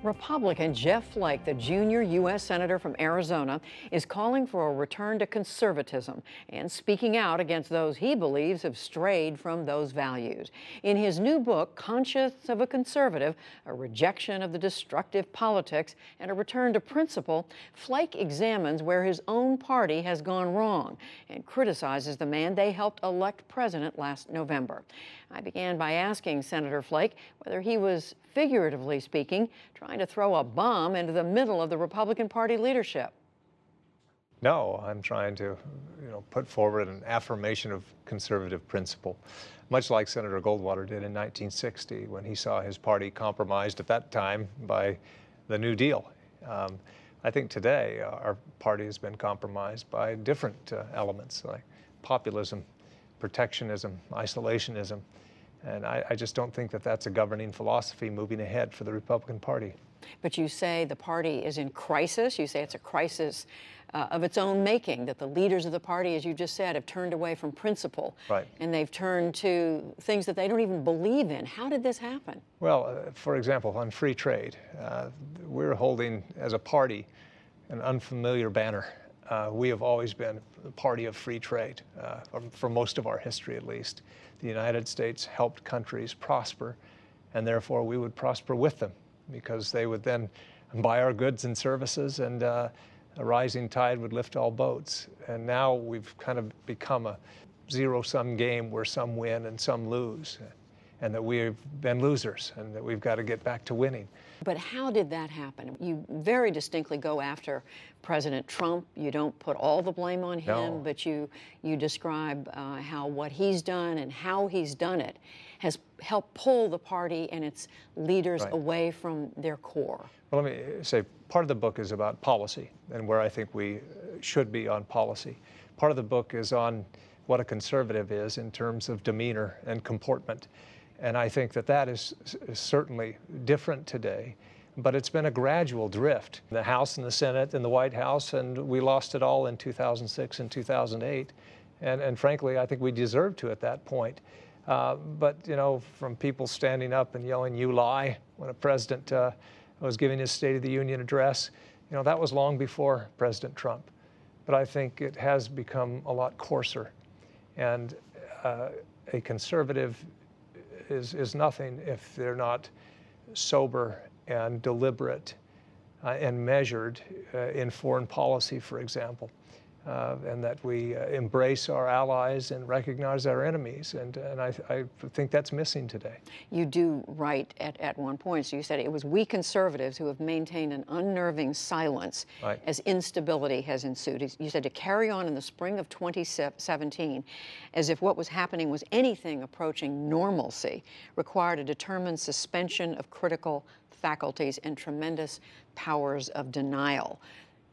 Republican Jeff Flake, the junior U.S. Senator from Arizona, is calling for a return to conservatism and speaking out against those he believes have strayed from those values. In his new book, Conscience of a Conservative, A Rejection of the Destructive Politics and a Return to Principle, Flake examines where his own party has gone wrong and criticizes the man they helped elect president last November. I began by asking Senator Flake whether he was, figuratively speaking, trying to throw a bomb into the middle of the Republican Party leadership. No, I'm trying to, put forward an affirmation of conservative principle, much like Senator Goldwater did in 1960 when he saw his party compromised at that time by the New Deal. I think today our party has been compromised by different elements like populism, protectionism, isolationism. And I just don't think that that's a governing philosophy moving ahead for the Republican Party. But you say the party is in crisis. You say it's a crisis of its own making, that the leaders of the party, as you just said, have turned away from principle. Right. And they've turned to things that they don't even believe in. How did this happen? Well, for example, on free trade, we're holding, as a party, an unfamiliar banner. We have always been the party of free trade, for most of our history at least. The United States helped countries prosper, and therefore we would prosper with them because they would then buy our goods and services, and a rising tide would lift all boats. And now we've kind of become a zero-sum game where some win and some lose, and that we've been losers and that we've got to get back to winning. But how did that happen? You very distinctly go after President Trump. You don't put all the blame on him, No. but you describe how what he's done and how he's done it has helped pull the party and its leaders Right. away from their core. Well, let me say, part of the book is about policy and where I think we should be on policy. Part of the book is on what a conservative is in terms of demeanor and comportment. And I think that that is certainly different today, but it's been a gradual drift. The House and the Senate and the White House, and we lost it all in 2006 and 2008. And frankly, I think we deserved to at that point. But, from people standing up and yelling, "You lie," when a president was giving his State of the Union address, that was long before President Trump. But I think it has become a lot coarser. And a conservative is nothing if they're not sober and deliberate and measured in foreign policy, for example, and that we embrace our allies and recognize our enemies. And I think that's missing today. You do write at one point, so you said it was we conservatives who have maintained an unnerving silence Right. as instability has ensued. You said to carry on in the spring of 2017 as if what was happening was anything approaching normalcy required a determined suspension of critical faculties and tremendous powers of denial.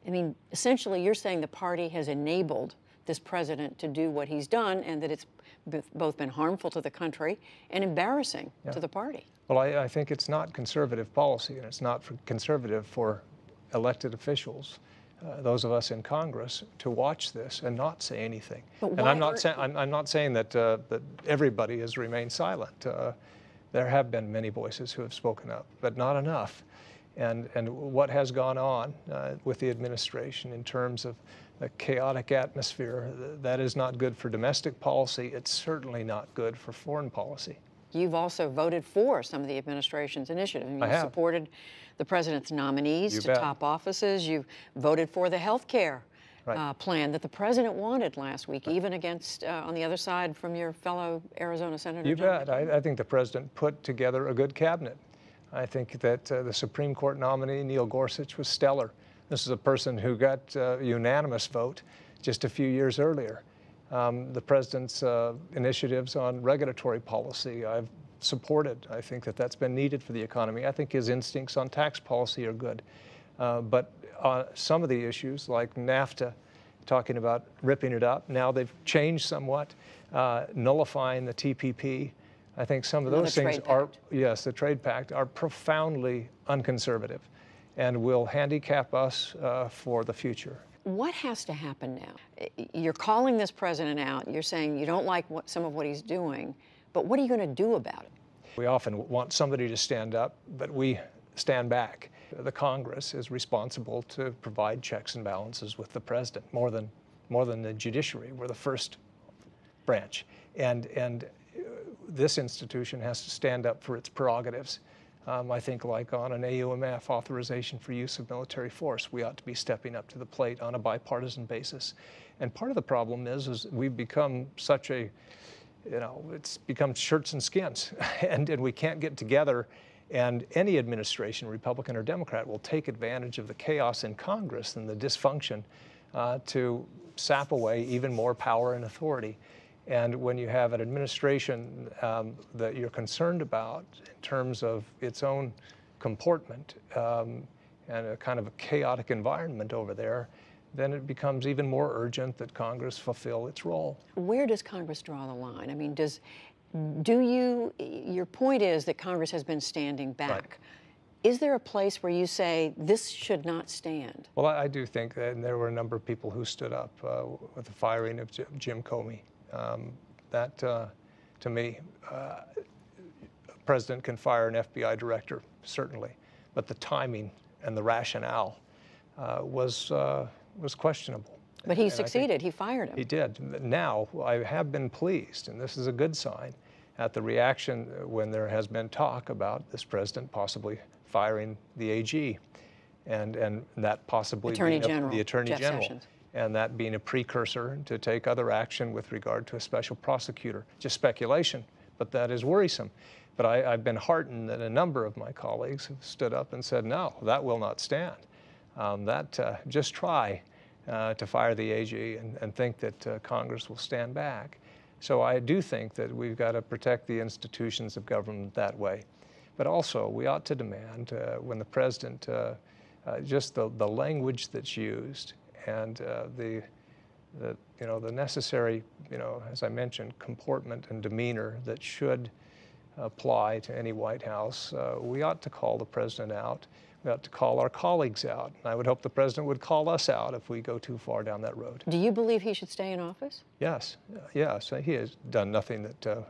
I mean, essentially, you're saying the party has enabled this president to do what he's done, and that it's both been harmful to the country and embarrassing to the party. Well, I think it's not conservative policy, and it's not conservative for elected officials, those of us in Congress, to watch this and not say anything. But And I'm not saying that that everybody has remained silent. There have been many voices who have spoken up, but not enough. And what has gone on with the administration in terms of the chaotic atmosphere, that is not good for domestic policy. It's certainly not good for foreign policy. You've also voted for some of the administration's initiatives. I mean, you supported the president's nominees to top offices. You've voted for the health care plan that the president wanted last week, even against, on the other side, from your fellow Arizona Senator. You bet. I think the president put together a good cabinet. I think that the Supreme Court nominee, Neil Gorsuch, was stellar. This is a person who got a unanimous vote just a few years earlier. The president's initiatives on regulatory policy, I've supported. I think that that's been needed for the economy. I think his instincts on tax policy are good. But on some of the issues, like NAFTA, talking about ripping it up, now they've changed somewhat, nullifying the TPP. I think some of those things are, yes, the trade pact, are profoundly unconservative and will handicap us for the future. What has to happen now? You're calling this president out. You're saying you don't like some of what he's doing, but what are you going to do about it? We often want somebody to stand up, but we stand back. the Congress is responsible to provide checks and balances with the president, more than the judiciary. We're the first branch. And this institution has to stand up for its prerogatives. I think like on an AUMF, authorization for use of military force, we ought to be stepping up to the plate on a bipartisan basis. And part of the problem is we've become such a, it's become shirts and skins, and we can't get together. And any administration, Republican or Democrat, will take advantage of the chaos in Congress and the dysfunction to sap away even more power and authority. And when you have an administration that you're concerned about in terms of its own comportment and a kind of a chaotic environment over there, then it becomes even more urgent that Congress fulfill its role. Where does Congress draw the line? I mean, your point is that Congress has been standing back. Right. Is there a place where you say this should not stand? Well, I do think that, and there were a number of people who stood up with the firing of Jim Comey. That, to me, a president can fire an FBI director, certainly, but the timing and the rationale was questionable. But he succeeded. He fired him. He did. Now, I have been pleased, and this is a good sign, at the reaction when there has been talk about this president possibly firing the AG, and that possibly Attorney being General, the Attorney Jeff General. Sessions. And that being a precursor to take other action with regard to a special prosecutor. Just speculation, but that is worrisome. But I've been heartened that a number of my colleagues have stood up and said, no, that will not stand. Just try to fire the AG and think that Congress will stand back. So I do think that we've got to protect the institutions of government that way. But also, we ought to demand, when the president, just the language that's used, and the necessary, as I mentioned, comportment and demeanor that should apply to any White House, we ought to call the president out. We ought to call our colleagues out. And I would hope the president would call us out if we go too far down that road. Do you believe he should stay in office? Yes, yes. He has done nothing that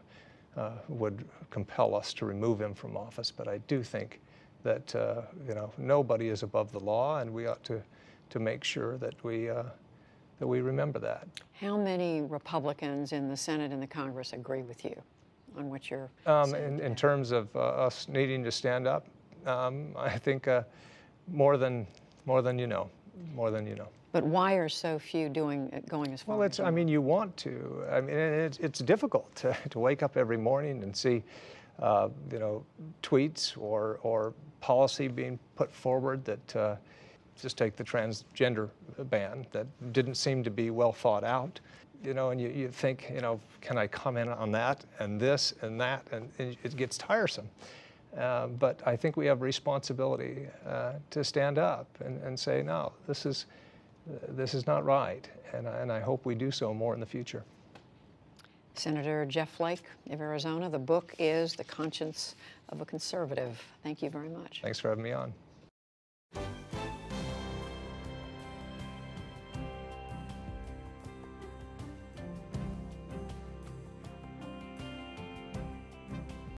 would compel us to remove him from office. But I do think that nobody is above the law, and we ought to make sure that we remember that. How many Republicans in the Senate and the Congress agree with you on what you're saying? In terms of us needing to stand up, I think more than you know. But why are so few going as far? Well, as you I mean, you want to. I mean, it's difficult to wake up every morning and see, tweets or policy being put forward that. Just take the transgender ban that didn't seem to be well thought out, and you think, can I comment on that and this and that, and it gets tiresome. But I think we have a responsibility to stand up and say, no, this is not right, and I hope we do so more in the future. Senator Jeff Flake of Arizona, the book is The Conscience of a Conservative. Thank you very much. Thanks for having me on.